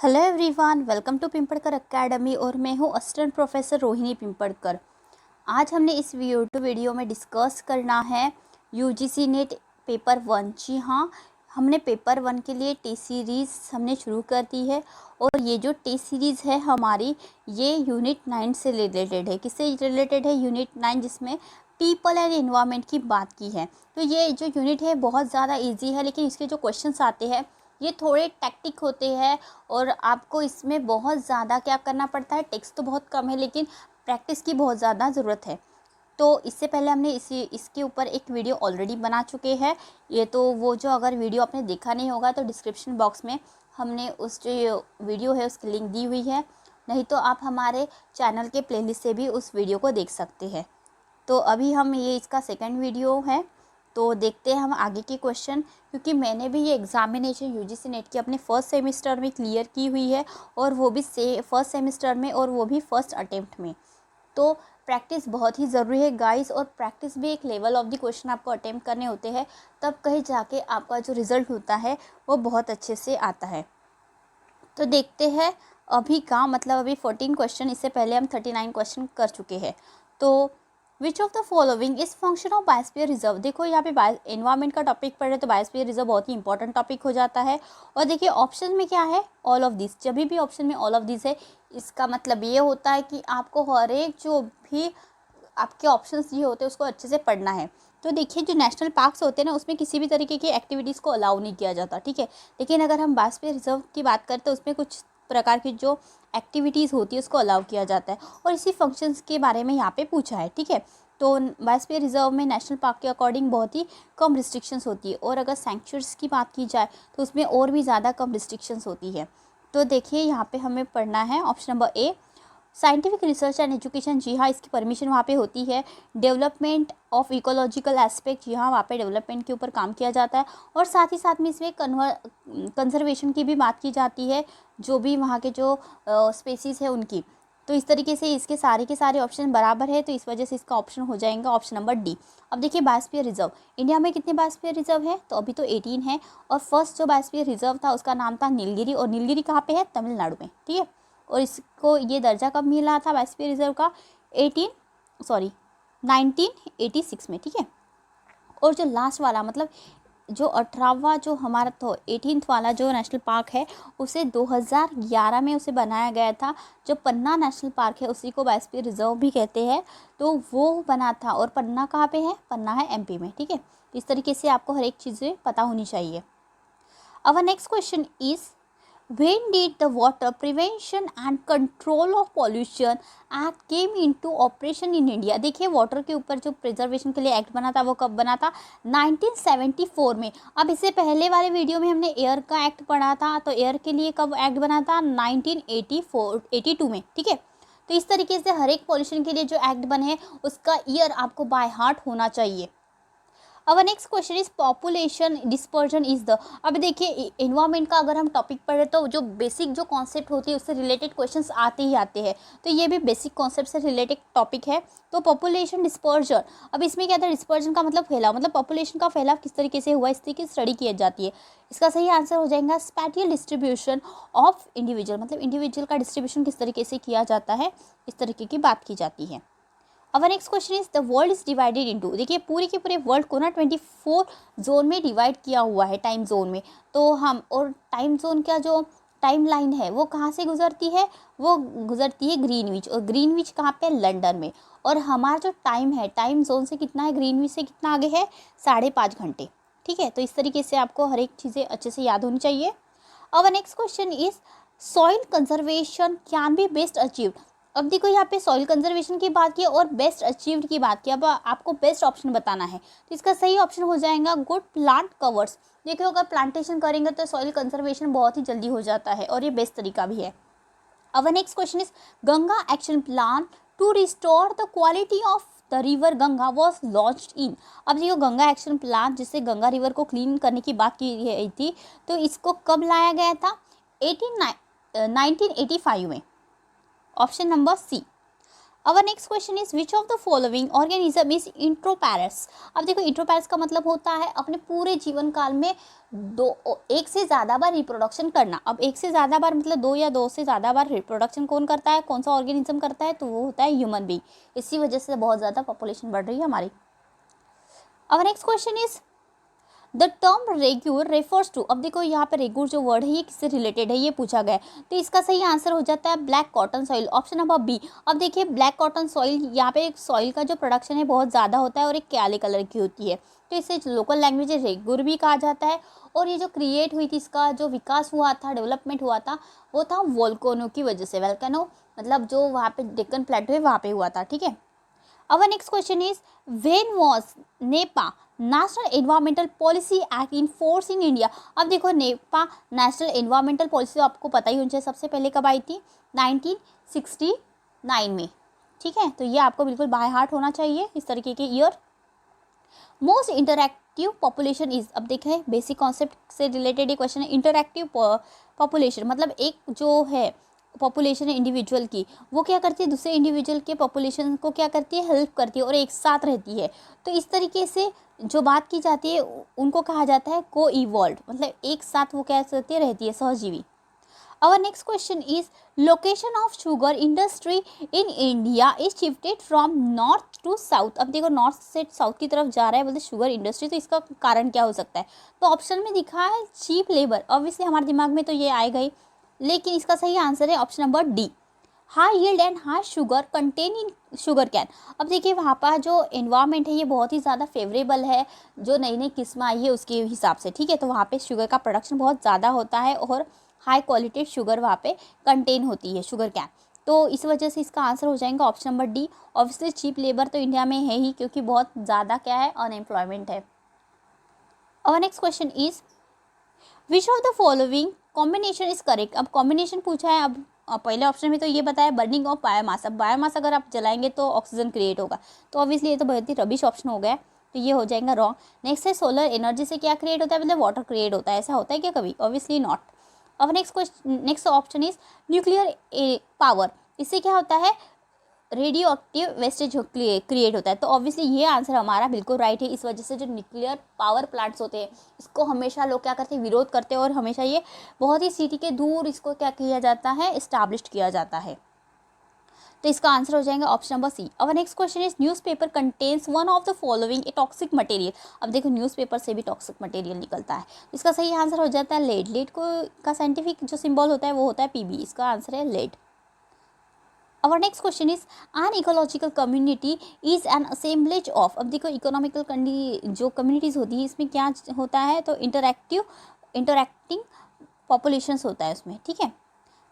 Hello everyone, welcome to Pimpadkar academy और मैं हूँ असिस्टेंट प्रोफेसर रोहिणी पिंपड़कर। आज हमने इस वीडियो में डिस्कस करना है यूजीसी नेट पेपर 1। जी हाँ, हमने पेपर 1 के लिए टेस्ट सीरीज़ हमने शुरू कर दी है और ये जो टेस्ट सीरीज़ है हमारी, ये यूनिट 9 से रिलेटेड है। किससे रिलेटेड है? यूनिट 9, जिसमें पीपल एंड एनवायरनमेंट की बात की है। तो ये जो यूनिट है बहुत ज़्यादा ईजी है, लेकिन इसके जो क्वेश्चंस आते हैं ये थोड़े टैक्टिक होते हैं और आपको इसमें बहुत ज़्यादा क्या करना पड़ता है। टेक्स्ट तो बहुत कम है लेकिन प्रैक्टिस की बहुत ज़्यादा ज़रूरत है। तो इससे पहले हमने इसके ऊपर एक वीडियो ऑलरेडी बना चुके हैं। ये तो वो जो अगर वीडियो आपने देखा नहीं होगा तो डिस्क्रिप्शन बॉक्स में हमने उस जो वीडियो है उसकी लिंक दी हुई है, नहीं तो आप हमारे चैनल के प्लेलिस्ट से भी उस वीडियो को देख सकते हैं। तो अभी हम ये इसका सेकंड वीडियो है, तो देखते हैं हम आगे के क्वेश्चन। क्योंकि मैंने भी ये एग्ज़ामिनेशन यूजीसी नेट की अपने फर्स्ट सेमेस्टर में क्लियर की हुई है और वो भी फर्स्ट सेमेस्टर में और वो भी फर्स्ट अटेम्प्ट में। तो प्रैक्टिस बहुत ही ज़रूरी है गाइस, और प्रैक्टिस भी एक लेवल ऑफ द क्वेश्चन आपको अटेम्प्ट करने होते हैं, तब कहीं जाके आपका जो रिज़ल्ट होता है वो बहुत अच्छे से आता है। तो देखते हैं अभी का, मतलब अभी 14 क्वेश्चन, इससे पहले हम 39 क्वेश्चन कर चुके हैं। तो विच of the following is function of biosphere reserve. देखो यहाँ पे एनवायरमेंट का टॉपिक पढ़ रहे तो बायोस्फीयर रिजर्व बहुत ही इंपॉर्टेंट टॉपिक हो जाता है। और देखिए ऑप्शन में क्या है, ऑल ऑफ दिस। जब भी ऑप्शन में ऑल ऑफ दिस है, इसका मतलब ये होता है कि आपको हर एक जो भी आपके ऑप्शंस ये होते हैं उसको अच्छे से पढ़ना है। तो देखिए जो नेशनल पार्क्स होते हैं ना, उसमें किसी भी तरीके की एक्टिविटीज़ को अलाउ नहीं किया जाता, ठीक है। लेकिन अगर हम बायोस्फीयर रिजर्व की बात करते हैं, उसमें कुछ प्रकार की जो एक्टिविटीज़ होती है उसको अलाउ किया जाता है, और इसी फंक्शंस के बारे में यहाँ पे पूछा है, ठीक है। तो बायोस्फीयर रिजर्व में नेशनल पार्क के अकॉर्डिंग बहुत ही कम रिस्ट्रिक्शंस होती है, और अगर सैंक्चुअरीज की बात की जाए तो उसमें और भी ज़्यादा कम रिस्ट्रिक्शंस होती है। तो देखिए यहाँ पे हमें पढ़ना है option number A, scientific research and education. जी हाँ, इसकी परमिशन वहाँ पे होती है। डेवलपमेंट ऑफ इकोलॉजिकल एस्पेक्ट, जी हाँ, वहाँ पे डेवलपमेंट के ऊपर काम किया जाता है, और साथ ही साथ में इसमें कंजर्वेशन की भी बात की जाती है, जो भी वहाँ के जो स्पेसीज़ है उनकी। तो इस तरीके से इसके सारे के सारे ऑप्शन बराबर है, तो इस वजह से इसका ऑप्शन हो जाएगा ऑप्शन नंबर डी। अब देखिए बायोस्फीयर रिजर्व, इंडिया में कितने बायोस्फीयर रिजर्व है? तो अभी तो 18 है, और फर्स्ट जो बायोस्फीयर रिजर्व था उसका नाम था नीलगिरी, और नीलगिरी कहाँ पे है? तमिलनाडु में, ठीक है। और इसको ये दर्जा कब मिला था बायोस्फीयर रिजर्व का? 1986 में, ठीक है। और जो लास्ट वाला, मतलब जो 18वां जो हमारा तो 18th वाला जो नेशनल पार्क है, उसे 2011 में उसे बनाया गया था। जो पन्ना नेशनल पार्क है उसी को बायोस्फीयर रिजर्व भी कहते हैं, तो वो बना था। और पन्ना कहाँ पे है? पन्ना है एमपी में, ठीक है। इस तरीके से आपको हर एक चीज़ें पता होनी चाहिए। Our next question is, when did the Water Prevention and Control of Pollution Act came into operation in India? देखिए वाटर के ऊपर जो प्रिजर्वेशन के लिए एक्ट बना था वो कब बना था? 1974 में। अब इससे पहले वाले वीडियो में हमने एयर का एक्ट पढ़ा था, तो एयर के लिए कब एक्ट बना था? 1982 में, ठीक है। तो इस तरीके से हर एक पॉल्यूशन के लिए जो एक्ट बने हैं उसका ईयर आपको बाय हार्ट होना चाहिए। अवर next question is population dispersion is the. अब देखिए एनवायरमेंट का अगर हम टॉपिक पढ़े तो जो बेसिक जो कॉन्सेप्ट होती है उससे रिलेटेड क्वेश्चंस आते ही आते हैं, तो ये भी बेसिक कॉन्सेप्ट से रिलेटेड टॉपिक है। तो पॉपुलेशन डिस्पर्जन, अब इसमें क्या था? डिस्पर्जन का मतलब फैलाव, मतलब पॉपुलेशन का फैलाव किस तरीके से हुआ, इसकी की स्टडी की जाती है। इसका सही आंसर हो जाएगा स्पैटियल डिस्ट्रीब्यूशन ऑफ इंडिविजुअल, मतलब इंडिविजुअल का डिस्ट्रीब्यूशन किस तरीके से किया जाता है, इस तरीके की बात की जाती है। Our next question is the world is divided into. देखिए पूरे के पूरे वर्ल्ड को ना 24 जोन में डिवाइड किया हुआ है, टाइम जोन में। तो हम, और टाइम जोन का जो टाइम लाइन है वो कहाँ से गुजरती है? वो गुजरती है ग्रीनविच, और ग्रीनविच कहाँ पे? लंदन में। और हमारा जो टाइम है टाइम जोन से कितना है, ग्रीनविच से कितना आगे है? 5.5 घंटे, ठीक है। तो इस तरीके से आपको हर एक चीज़ें अच्छे से याद होनी चाहिए। अवर next question is soil conservation can be best achieved. अब देखो यहाँ पे सॉइल कंजर्वेशन की बात की और बेस्ट अचीव्ड की बात की, अब आपको बेस्ट ऑप्शन बताना है, तो इसका सही ऑप्शन हो जाएगा गुड प्लांट कवर्स। देखो अगर प्लांटेशन करेंगे तो सॉइल कंजर्वेशन बहुत ही जल्दी हो जाता है, और ये बेस्ट तरीका भी है। Our next question is Ganga action plan to restore the quality of the river Ganga was launched in. अब देखो गंगा एक्शन प्लान जिससे गंगा रिवर को क्लीन करने की बात की गई थी, तो इसको कब लाया गया था? 1985 में, option number C. Our next question is which of the following organism is intraparous. अब देखो इंट्रोपैरस का मतलब होता है अपने पूरे जीवन काल में एक से ज़्यादा बार रिप्रोडक्शन करना। अब एक से ज़्यादा बार मतलब दो या दो से ज़्यादा बार रिप्रोडक्शन कौन करता है, कौन सा ऑर्गेनिज्म करता है, तो वो होता है ह्यूमन बीइंग। इसी वजह से बहुत ज़्यादा पॉपुलेशन बढ़ रही है हमारी। Our next question is the term regur refers to. अब देखो यहाँ पे रेग्यूर जो वर्ड है ये किससे रिलेटेड है ये पूछा गया है, तो इसका सही आंसर हो जाता है black cotton soil, option number B. अब देखिए ब्लैक कॉटन सॉइल, यहाँ पे सॉइल का जो प्रोडक्शन है बहुत ज़्यादा होता है और एक काले कलर की होती है, तो इसे लोकल लैंग्वेज रेग्यूर भी कहा जाता है। और ये जो क्रिएट हुई थी, इसका जो विकास हुआ था, डेवलपमेंट हुआ था, वो था वोल्केनो की वजह से। वोल्केनो मतलब जो वहाँ पे डेक्कन प्लेटो है वहाँ पे हुआ था, ठीक है। Our next question is when was NEPA national environmental policy act in force in India. अब देखो नेपा नेशनल एनवायरमेंटल पॉलिसी आपको पता ही होना चाहिए सबसे पहले कब आई थी, 1969 में, ठीक है। तो ये आपको बिल्कुल बाय हार्ट होना चाहिए इस तरीके के year. Most interactive population is, अब देखें बेसिक कॉन्सेप्ट से रिलेटेड ये क्वेश्चन है। इंटरैक्टिव पॉपुलेशन मतलब एक जो है पॉपुलेशन है इंडिविजुअल की, वो क्या करती है दूसरे इंडिविजुअल के पॉपुलेशन को क्या करती है, हेल्प करती है और एक साथ रहती है। तो इस तरीके से जो बात की जाती है उनको कहा जाता है को इवॉल्व, मतलब एक साथ वो क्या करती है, रहती है, सहजीवी। Our next question is location of sugar industry in India is shifted from north to south। अब देखो नॉर्थ से साउथ की तरफ जा रहा है बोलते शुगर इंडस्ट्री, तो इसका कारण क्या हो सकता है, तो ऑप्शन में दिखा है चीप लेबर। ऑब्वियसली हमारे दिमाग में तो ये आएगा ही, लेकिन इसका सही आंसर है option number D, high yield and high sugar contain in sugar cane. अब देखिए वहाँ पर जो एनवायरनमेंट है ये बहुत ही ज़्यादा फेवरेबल है, जो नई नई किस्म आई है उसके हिसाब से, ठीक है। तो वहाँ पे शुगर का प्रोडक्शन बहुत ज़्यादा होता है और हाई क्वालिटी शुगर वहाँ पे कंटेन होती है शुगर कैन, तो इस वजह से इसका आंसर हो जाएगा option number D. Obviously cheap labour तो इंडिया में है ही, क्योंकि बहुत ज़्यादा क्या है, अनएम्प्लॉयमेंट है। और next question is which of the following combination is correct. अब कॉम्बिनेशन पूछा है, अब पहले ऑप्शन में तो ये बताया बर्निंग ऑफ बायोमास। अब बायोमास अगर आप जलाएंगे तो ऑक्सीजन क्रिएट होगा, तो ऑब्वियसली ये तो बहुत ही रबिश ऑप्शन हो गया, तो ये हो जाएगा रॉन्ग। नेक्स्ट है सोलर एनर्जी से क्या क्रिएट होता है, मतलब वाटर क्रिएट होता है, ऐसा होता है क्या कभी, ऑब्वियसली नॉट। अब next option is nuclear power, इससे क्या होता है, रेडियो एक्टिव वेस्टेज क्रिएट होता है, तो ऑब्वियसली ये आंसर हमारा बिल्कुल राइट है। इस वजह से जो न्यूक्लियर पावर प्लांट्स होते हैं इसको हमेशा लोग क्या करते हैं, विरोध करते हैं, और हमेशा ये बहुत ही सिटी के दूर इसको क्या किया जाता है, इस्टेब्लिश किया जाता है, तो इसका आंसर हो जाएगा ऑप्शन नंबर सी। अब next question is newspaper contains one of the following a toxic material. अब देखो न्यूज़पेपर से भी टॉक्सिक मटेरियल निकलता है, इसका सही आंसर हो जाता है लेड। लेड को का साइंटिफिक जो सिंबल होता है वो होता है पीबी, इसका आंसर है lead. Our next question is an ecological community is an assemblage of। अब देखो इकोनॉमिकल जो कम्युनिटीज़ होती है इसमें क्या होता है, तो इंटरैक्टिंग पॉपुलेशंस होता है उसमें, ठीक है।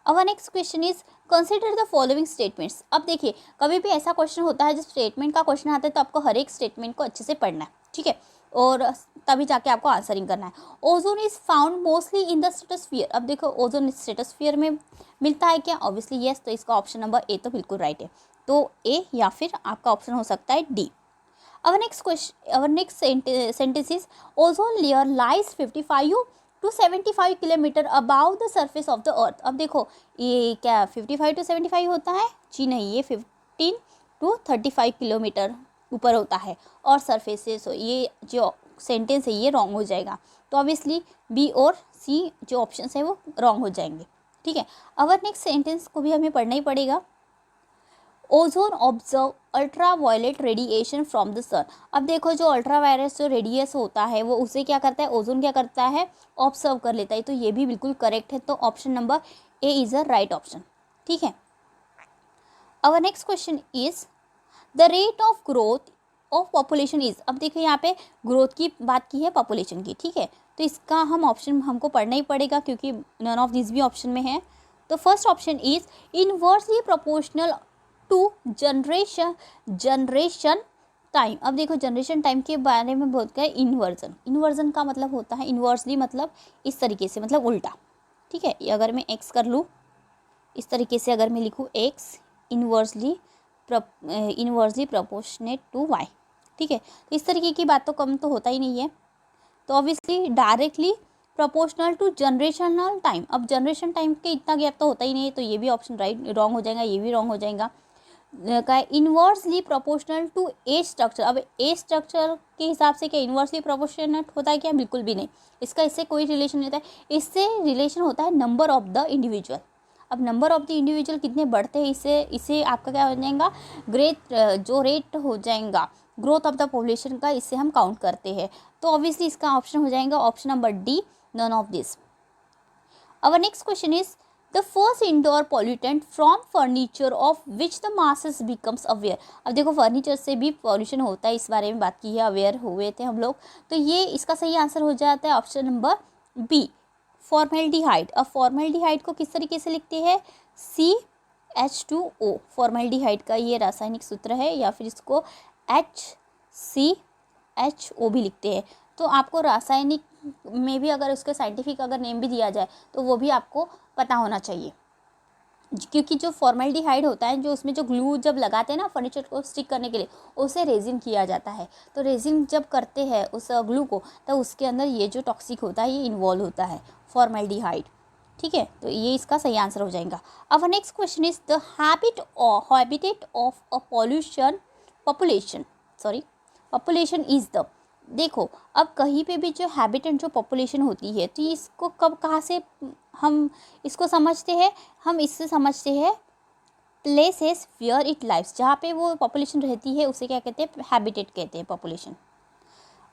Our next question is consider the following statements। अब देखिए कभी भी ऐसा क्वेश्चन होता है जब स्टेटमेंट का क्वेश्चन आता है तो आपको हर एक स्टेटमेंट को अच्छे से पढ़ना है, ठीक है, और तभी जाके आपको आंसरिंग करना है। Ozone is found mostly in the stratosphere. अब देखो ओजोन स्ट्रेटोस्फीयर में मिलता है क्या, ऑब्वियसली यस, तो इसका ऑप्शन नंबर ए तो बिल्कुल राइट है, तो ए या फिर आपका ऑप्शन हो सकता है D. Our next sentence is ozone layer lies 55 to 75 kilometre about the surface of the अर्थ। अब देखो ये क्या 55 to 75 होता है, जी नहीं, ये 15 to 35 किलोमीटर ऊपर होता है और सरफेस से, सो ये जो सेंटेंस है ये रॉन्ग हो जाएगा, तो ऑब्वियसली बी और सी जो ऑप्शन है वो रॉन्ग हो जाएंगे, ठीक है। अवर नेक्स्ट सेंटेंस को भी हमें पढ़ना ही पड़ेगा। Ozone observe ultraviolet radiation from the sun. अब देखो जो अल्ट्रा वायलेट जो रेडियस होता है वो उसे क्या करता है, ओजोन क्या करता है, ऑब्जर्व कर लेता है, तो ये भी बिल्कुल करेक्ट है, तो option number A is a right option, ठीक है। Our next question is the rate of growth of population is. अब देखिए यहाँ पे ग्रोथ की बात की है पॉपुलेशन की, ठीक है, तो इसका हम ऑप्शन हमको पढ़ना ही पड़ेगा क्योंकि नन ऑफ दिस भी ऑप्शन में है। तो first option is inversely proportional to generation time. अब देखो जनरेशन टाइम के बारे में बहुत क्या है, इन्वर्जन का मतलब होता है इन्वर्सली, मतलब इस तरीके से, मतलब उल्टा, ठीक है। अगर मैं एक्स कर लूँ इस तरीके से, अगर मैं लिखूँ X inversely proportionate to Y, ठीक है, तो इस तरीके की बात तो कम तो होता ही नहीं है, तो obviously directly proportional to generational time. अब जनरेशन टाइम के इतना गैप तो होता ही नहीं है, तो ये भी ऑप्शन राइट रॉन्ग हो जाएगा, ये भी रॉन्ग हो जाएगा। का inversely proportional to age structure. अब एज स्ट्रक्चर के हिसाब से क्या इन्वर्सली प्रोपोर्शनल होता है क्या? बिल्कुल भी नहीं, इसका इससे कोई रिलेशन नहीं होता है। इससे रिलेशन होता है नंबर ऑफ द इंडिविजुअल। अब नंबर ऑफ द इंडिविजुअल कितने बढ़ते हैं, इससे आपका क्या हो जाएगा, जो रेट हो जाएगा ग्रोथ ऑफ द पॉपुलेशन का, इससे हम काउंट करते हैं। तो ऑब्वियसली इसका ऑप्शन हो जाएगा option number D, none of this. Our next question is the first indoor pollutant from furniture of which the masses becomes aware। अब देखो फर्नीचर से भी पॉल्यूशन होता है, इस बारे में बात की है, अवेयर हुए थे हम लोग। तो ये इसका सही आंसर हो जाता है ऑप्शन नंबर बी, फॉर्मेल्डिहाइड। अब फॉर्मेल्डिहाइड को किस तरीके से लिखते हैं? CH2O, फॉर्मेल्डिहाइड का ये रासायनिक सूत्र है, या फिर इसको HCHO भी लिखते हैं। तो आपको रासायनिक में भी अगर उसका साइंटिफिक अगर नेम भी दिया जाए तो वो भी आपको पता होना चाहिए, क्योंकि जो फॉर्मेल्डिहाइड होता है, जो उसमें जो ग्लू जब लगाते हैं ना फर्नीचर को स्टिक करने के लिए, उसे रेजिन किया जाता है। तो रेजिन जब करते हैं उस ग्लू को, तो उसके अंदर ये जो टॉक्सिक होता है ये इन्वॉल्व होता है, फॉर्मेल्डिहाइड। ठीक है, तो ये इसका सही आंसर हो जाएगा। अब next question is the habitat of a population is the. देखो अब कहीं पे भी जो हैबिटेट जो पॉपुलेशन होती है, तो इसको कहाँ से हम इसको समझते हैं? हम इससे समझते हैं प्लेसेस वेयर इट लाइव्स, जहाँ पे वो पॉपुलेशन रहती है उसे क्या कहते हैं? हैबिटेट कहते हैं, पॉपुलेशन।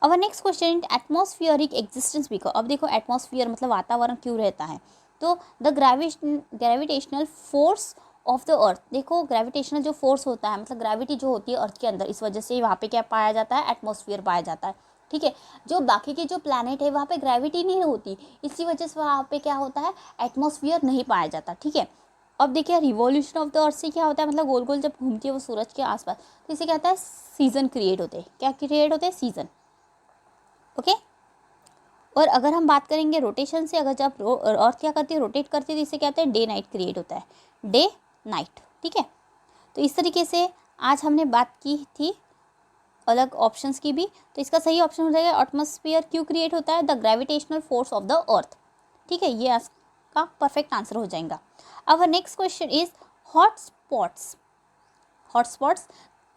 अब next question, atmospheric existence because. अब देखो एटमॉस्फेयर मतलब वातावरण क्यों रहता है? तो the gravitational force of the अर्थ। देखो ग्रेविटेशनल जो फोर्स होता है, मतलब ग्रेविटी जो होती है अर्थ के अंदर, इस वजह से वहाँ पे क्या पाया जाता है? एटमॉस्फेयर पाया जाता है। ठीक है, जो बाकी के जो प्लैनेट है वहाँ पे ग्रेविटी नहीं होती, इसी वजह से वहाँ पे क्या होता है? एटमॉस्फेयर नहीं पाया जाता। ठीक है, अब देखिए रिवॉल्यूशन ऑफ द अर्थ से क्या होता है, मतलब गोल गोल जब घूमती है वो सूरज के आसपास, तो इसे क्या होता है? सीजन क्रिएट होते हैं। क्या क्रिएट होते हैं? सीजन। ओके, और अगर हम बात करेंगे रोटेशन से, अगर जब अर्थ क्या करती है? रोटेट करती है, तो इसे कहते हैं डे नाइट क्रिएट होता है, डे नाइट। ठीक है, तो इस तरीके से आज हमने बात की थी अलग ऑप्शंस की भी। तो इसका सही ऑप्शन हो जाएगा एटमॉस्फेयर क्यों क्रिएट होता है? The gravitational force of the अर्थ। ठीक है, ये इसका परफेक्ट आंसर हो जाएगा। अब next question is hotspots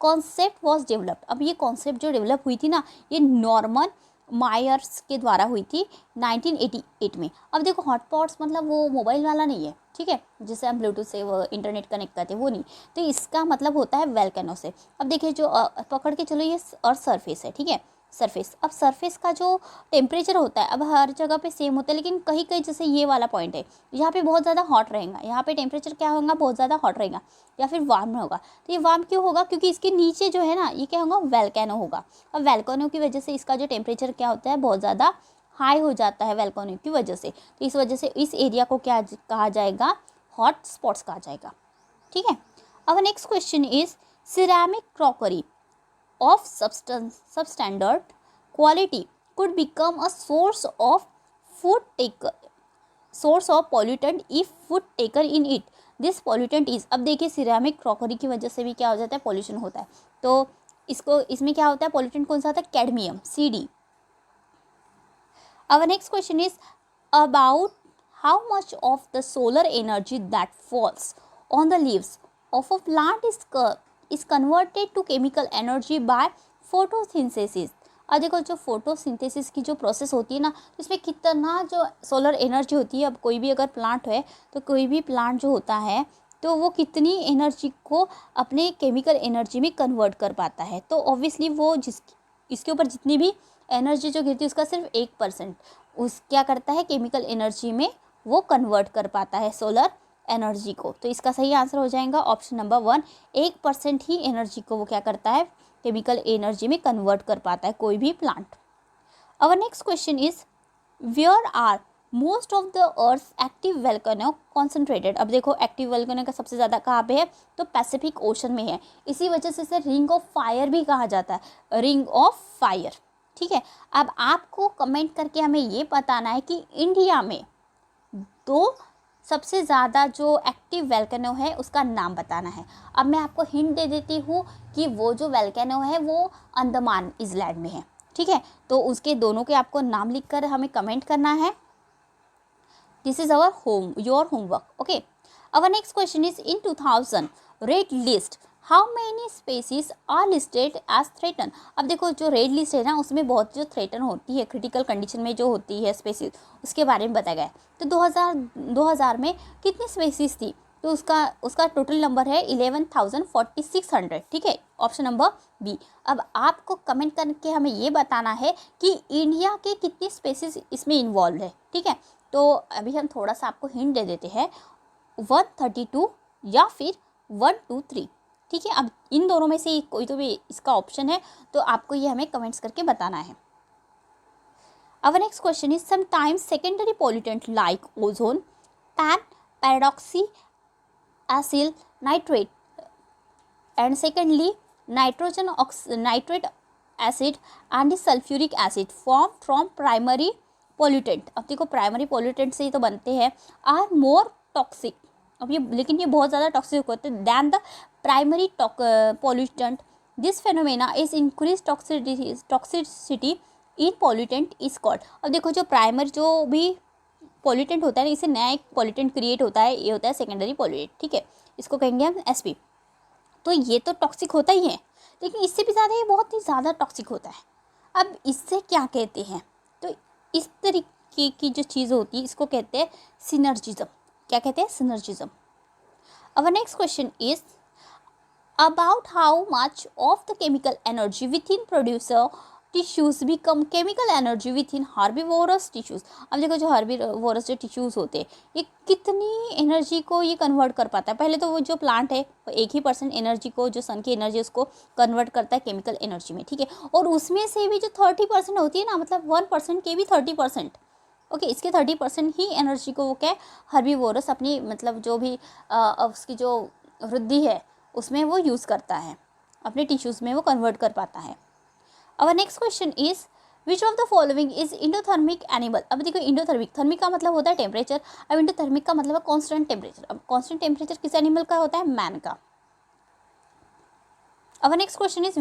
concept was developed. अब ये कॉन्सेप्ट जो डेवलप हुई थी ना, ये नॉर्मन मायर्स के द्वारा हुई थी 1988 में। अब देखो हॉटस्पॉट्स मतलब वो मोबाइल वाला नहीं है, ठीक है, जिससे हम ब्लूटूथ से वो इंटरनेट कनेक्ट करते हैं, वो नहीं। तो इसका मतलब होता है वोल्केनो से। अब देखिए जो पकड़ के चलो, ये अर्थ सरफेस है, ठीक है, सरफेस। अब सरफेस का जो टेम्परेचर होता है, अब हर जगह पे सेम होता है, लेकिन कहीं कहीं जैसे ये वाला पॉइंट है, यहाँ पे बहुत ज़्यादा हॉट रहेगा, यहाँ पे टेम्परेचर क्या होगा? बहुत ज़्यादा हॉट रहेगा, या फिर वार्म होगा। तो ये वार्म क्यों होगा? क्योंकि इसके नीचे जो है ना, ये क्या होगा? वोल्केनो होगा। अब वोल्केनो की वजह से इसका जो टेम्परेचर क्या होता है? बहुत ज़्यादा हाई हो जाता है वोल्केनो की वजह से। तो इस वजह से इस एरिया को क्या कहा जाएगा? हॉट स्पॉट्स कहा जाएगा। ठीक है, अब next question is ceramic crockery of substandard quality could become a source of pollutant if food taken in it this pollutant is। अब देखिए सिरेमिक क्रॉकरी की वजह से भी क्या हो जाता है? पॉल्यूशन होता है। तो इसमें क्या होता है? पॉल्यूटेंट कौन सा आता है? Cadmium, CD। Our next question is about how much of the solar energy that falls on the leaves of a plant is converted to chemical energy by photosynthesis। अब देखो जो फोटोसिंथेसिस की जो प्रोसेस होती है ना, तो इसमें कितना जो सोलर एनर्जी होती है। अब कोई भी अगर प्लांट है, तो कोई भी प्लांट जो होता है, तो वो कितनी एनर्जी को अपने केमिकल एनर्जी में कन्वर्ट कर पाता है। तो ऑब्वियसली वो इसके ऊपर जितनी भी एनर्जी जो गिरती है, उसका सिर्फ 1% उस क्या करता है? केमिकल एनर्जी में वो कन्वर्ट कर पाता है सोलर एनर्जी को। तो इसका सही आंसर हो जाएगा ऑप्शन नंबर 1, 1% ही एनर्जी को वो क्या करता है? केमिकल एनर्जी में कन्वर्ट कर पाता है कोई भी plant. Our next question is where are most of the earth active volcano concentrated. अब देखो एक्टिव वोल्केनो का सबसे ज़्यादा कहाँ पे है? तो पैसिफिक ओशन में है। इसी वजह से इसे रिंग ऑफ फायर भी कहा जाता है, रिंग ऑफ फायर। ठीक है, अब आपको कमेंट करके हमें ये बताना है कि इंडिया में दो सबसे ज़्यादा जो एक्टिव वोल्केनो है उसका नाम बताना है। अब मैं आपको हिंट दे देती हूँ कि वो जो वोल्केनो है वो अंडमान आइलैंड में है। ठीक है, तो उसके दोनों के आपको नाम लिखकर हमें कमेंट करना है। This is your homework. Okay, our next question is in 2000 red list how many species are listed as threaten. अब देखो जो रेड लिस्ट है ना उसमें बहुत जो थ्रेटन होती है, क्रिटिकल कंडीशन में जो होती है स्पेसीज, उसके बारे में बताया गया है। तो 2000 में कितनी स्पेसीज थी, तो उसका टोटल नंबर है 11,4600। ठीक है, ऑप्शन नंबर बी। अब आपको कमेंट करके हमें ये बताना है कि इंडिया के कितनी स्पेसीज इसमें इन्वॉल्व है। ठीक है, तो अभी हम थोड़ा सा आपको हिंट दे देते हैं, 132 या फिर 123। ठीक है, अब इन दोनों में से कोई तो भी इसका ऑप्शन है, तो आपको ये हमें कमेंट्स करके बताना है। Our next question is, sometimes secondary pollutant like ozone, pan, paradoxy, acyl nitrate, and secondly nitrate acid and sulfuric acid form from primary pollutant। अब देखो प्राइमरी पोल्यूटेंट से ही तो बनते हैं, आर मोर टॉक्सिक। अब ये लेकिन ये बहुत ज़्यादा टॉक्सिक होते हैं than the primary pollutant. This phenomena is increase toxicity in pollutant is called. अब देखो जो प्राइमरी जो भी पोल्यूटेंट होता है ना, इससे नया एक पोल्यूटेंट क्रिएट होता है, ये होता है सेकेंडरी पोल्यूटेंट। ठीक है, इसको कहेंगे हम एसपी। तो ये तो टॉक्सिक होता ही है, लेकिन इससे भी ज़्यादा ये बहुत ही ज़्यादा टॉक्सिक होता है। अब इससे क्या कहते हैं, तो इस तरीके की जो चीज़ होती है इसको कहते हैं सिनर्जिज्म। क्या कहते हैं, synergism. Our next question is about how much of the chemical energy with in producer tissues become chemical energy with in herbivores tissues. अब देखो जो हार्बीवोरस जो टिश्यूज़ होते हैं ये कितनी एनर्जी को ये कन्वर्ट कर पाता है। पहले तो वो जो प्लांट है वो 1% एनर्जी को, जो सन की एनर्जी उसको कन्वर्ट करता है केमिकल एनर्जी में। ठीक है, और उसमें से भी जो 30% होती है ना, मतलब 1% के भी 30%, ओके, इसके 30% ही एनर्जी को वो क्या हार्बीवोरस अपनी मतलब जो भी उसकी जो वृद्धि है उसमें वो यूज़ करता है, अपने टिश्यूज़ में वो कन्वर्ट कर पाता है। Our next question is, which of the following is endothermic animal। अब देखो इंडोथर्मिक, थर्मिक का मतलब होता है टेम्परेचर, अब इंडोथर्मिक का मतलब है कांस्टेंट टेम्परेचर। अब कांस्टेंट टेम्परेचर किस एनिमल का होता है, मैन का। Our next question is,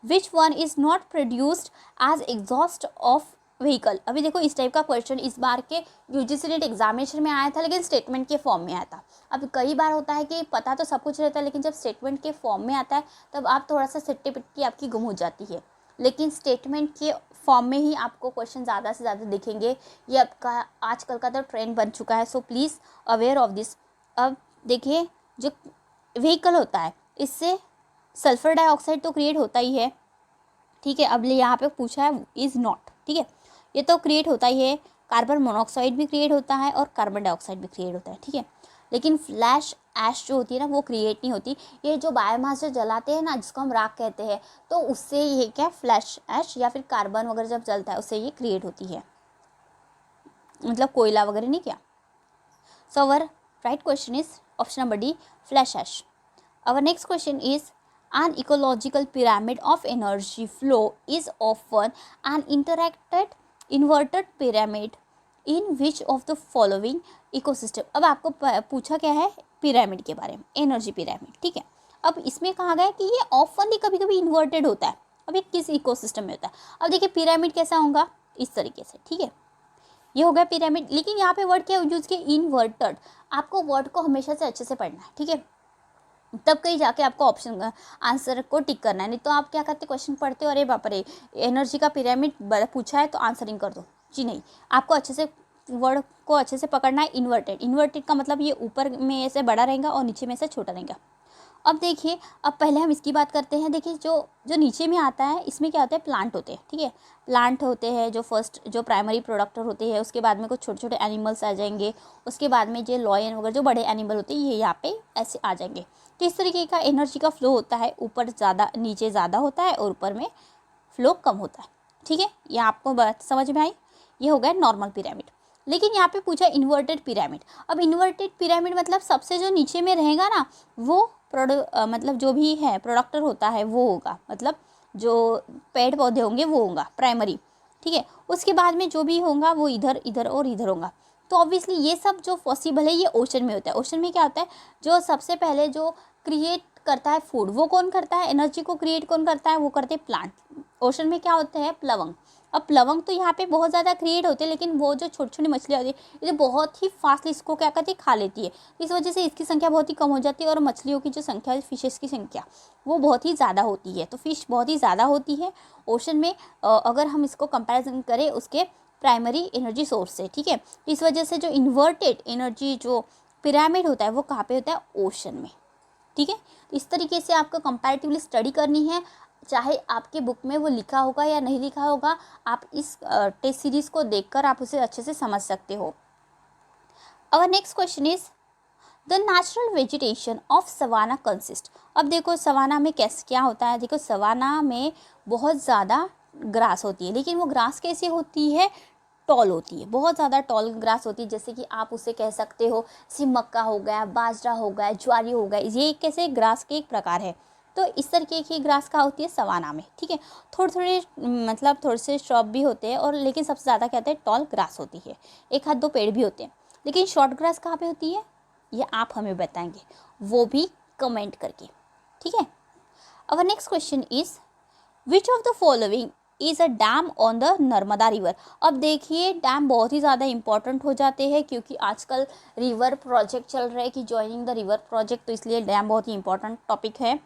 which one is not produced as exhaust of vehicle. अभी देखो इस टाइप का क्वेश्चन इस बार के यूजीसी नेट एग्जामिनेशन में आया था, लेकिन स्टेटमेंट के फॉर्म में आया था। अब कई बार होता है कि पता तो सब कुछ रहता है, लेकिन जब स्टेटमेंट के फॉर्म में आता है तब आप थोड़ा सा सिट्टी पिट्टी आपकी गुम हो जाती है। लेकिन स्टेटमेंट के फॉर्म में ही आपको क्वेश्चन ज़्यादा से ज़्यादा दिखेंगे। ये आपका आजकल का तो ट्रेंड बन चुका है, so please aware of this. अब देखिए जो व्हीकल होता है इससे सल्फर डाइऑक्साइड तो क्रिएट होता ही है। ठीक है, अब यहाँ पे पूछा है इज़ नॉट। ठीक है, ये तो क्रिएट होता ही है, कार्बन मोनोऑक्साइड भी क्रिएट होता है और कार्बन डाइऑक्साइड भी क्रिएट होता है। ठीक है, लेकिन फ्लैश ऐश जो होती है ना वो क्रिएट नहीं होती। ये जो बायोमास जो जलाते हैं ना, जिसको हम राख कहते हैं, तो उससे ये क्या फ्लैश ऐश या फिर कार्बन वगैरह जब जलता है उससे ये क्रिएट होती है, मतलब कोयला वगैरह नहीं क्या। So our right question is option number D, fly ash. Our next question is an ecological pyramid of energy flow is often an inverted pyramid in which of the following ecosystem। अब आपको पूछा क्या है, pyramid के बारे में, energy pyramid. ठीक है, अब इसमें कहा गया कि ये ऑफनली कभी कभी इन्वर्टेड होता है। अब ये किस इकोसिस्टम में होता है। अब देखिए पिरामिड कैसा होगा, इस तरीके से। ठीक है, ये हो गया पिरामिड, लेकिन यहाँ पे वर्ड क्या यूज किया, इन्वर्टेड। आपको वर्ड को हमेशा से अच्छे से पढ़ना है। ठीक है, तब कहीं जाके आपको ऑप्शन आंसर को टिक करना है, नहीं तो आप क्या करते, क्वेश्चन पढ़ते हो अरे बाप रे एनर्जी का पिरामिड पूछा है तो आंसरिंग कर दो। जी नहीं, आपको अच्छे से वर्ड को अच्छे से पकड़ना है। इन्वर्टेड, इन्वर्टेड का मतलब ये ऊपर में ऐसे बड़ा रहेगा और नीचे में से छोटा रहेगा। अब देखिए, अब पहले हम इसकी बात करते हैं। देखिए जो नीचे में आता है इसमें क्या होता है, प्लांट होते हैं। ठीक है, प्लांट होते हैं जो फर्स्ट जो प्राइमरी प्रोडक्टर होते हैं, उसके बाद में कुछ छोटे छोटे एनिमल्स आ जाएंगे, उसके बाद में जो लॉयन वगैरह जो बड़े एनिमल होते हैं ये यहाँ पे ऐसे आ जाएंगे। तो इस तरीके का एनर्जी का फ्लो होता है, ऊपर ज़्यादा नीचे ज़्यादा होता है और ऊपर में फ्लो कम होता है। ठीक है, ये आपको बात समझ में आई। ये हो गया नॉर्मल पिरामिड। लेकिन यहाँ पे पूछा इन्वर्टेड पिरामिड। अब इन्वर्टेड पिरामिड मतलब सबसे जो नीचे में रहेगा ना वो मतलब जो भी है प्रोडक्टर होता है वो होगा, मतलब जो पेड़ पौधे होंगे वो होगा प्राइमरी। ठीक है, उसके बाद में जो भी होगा वो इधर इधर और इधर होगा। तो ऑब्वियसली ये सब जो पॉसिबल है ये ओशन में होता है। ओशन में क्या होता है, जो सबसे पहले जो क्रिएट करता है फूड वो कौन करता है, एनर्जी को क्रिएट कौन करता है, वो करते हैं प्लांट। ओशन में क्या होता है, प्लवंग। अब प्लवंग तो यहाँ पे बहुत ज़्यादा क्रिएट होते हैं, लेकिन वो जो छोटी छोटी मछलियाँ होती है ये बहुत ही फास्टली इसको क्या करती है, खा लेती है। इस वजह से इसकी संख्या बहुत ही कम हो जाती है और मछलियों की जो संख्या है, फिशेस की संख्या, वो बहुत ही ज़्यादा होती है। तो फिश बहुत ही ज़्यादा होती है ओशन में, अगर हम इसको कंपैरिजन करें उसके प्राइमरी एनर्जी सोर्स से, ठीक है। इस वजह से जो इन्वर्टेड एनर्जी जो पिरामिड होता है वो कहाँ पे होता है, ओशन में, ठीक है। इस तरीके से आपको कंपैरेटिवली स्टडी करनी है, चाहे आपके बुक में वो लिखा होगा या नहीं लिखा होगा, आप इस टेस्ट सीरीज़ को देखकर आप उसे अच्छे से समझ सकते हो। Our next question is the natural vegetation of savanna consist. अब देखो सवाना में कैसे क्या होता है, देखो सवाना में बहुत ज़्यादा ग्रास होती है, लेकिन वो ग्रास कैसे होती है, टॉल होती है, बहुत ज़्यादा टॉल ग्रास होती है। जैसे कि आप उसे कह सकते हो मक्का हो गया, बाजरा हो गया, ज्वारी हो गया, ये कैसे ग्रास के एक प्रकार है। तो इस तरीके की ग्रास कहाँ होती है, सवाना में, ठीक है। थोड़े थोड़े मतलब थोड़े से श्रब भी होते हैं, और लेकिन सबसे ज़्यादा क्या होता है, टॉल ग्रास होती है। एक हाथ दो पेड़ भी होते हैं, लेकिन शॉर्ट ग्रास कहाँ पे होती है, ये आप हमें बताएंगे, वो भी कमेंट करके, ठीक है। Our next question is which of the following is a dam on the Narmada river. अब देखिए डैम बहुत ही ज़्यादा इंपॉर्टेंट हो जाते हैं, क्योंकि आजकल रिवर प्रोजेक्ट चल रहे हैं कि जॉइनिंग द रिवर प्रोजेक्ट, तो इसलिए डैम बहुत ही इंपॉर्टेंट टॉपिक है।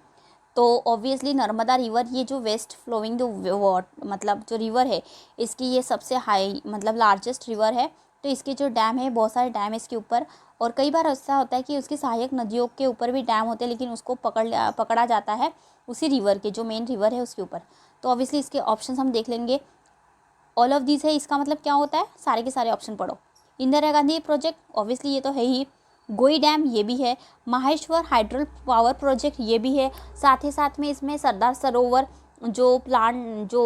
तो ऑब्वियसली नर्मदा रिवर, ये जो वेस्ट फ्लोइंग द मतलब जो रिवर है, इसकी ये सबसे हाई मतलब लार्जेस्ट रिवर है। तो इसके जो डैम है, बहुत सारे डैम है इसके ऊपर, और कई बार ऐसा होता है कि उसकी सहायक नदियों के ऊपर भी डैम होते हैं, लेकिन उसको पकड़ा जाता है उसी रिवर के, जो मेन रिवर है उसके ऊपर। तो ऑब्वियसली इसके ऑप्शन हम देख लेंगे, ऑल ऑफ दिस है, इसका मतलब क्या होता है, सारे के सारे ऑप्शन पढ़ो। इंदिरा गांधी प्रोजेक्ट, ऑब्वियसली ये तो है ही। गोई डैम ये भी है, माहेश्वर हाइड्रो पावर प्रोजेक्ट ये भी है, साथ ही साथ में इसमें सरदार सरोवर जो प्लांट जो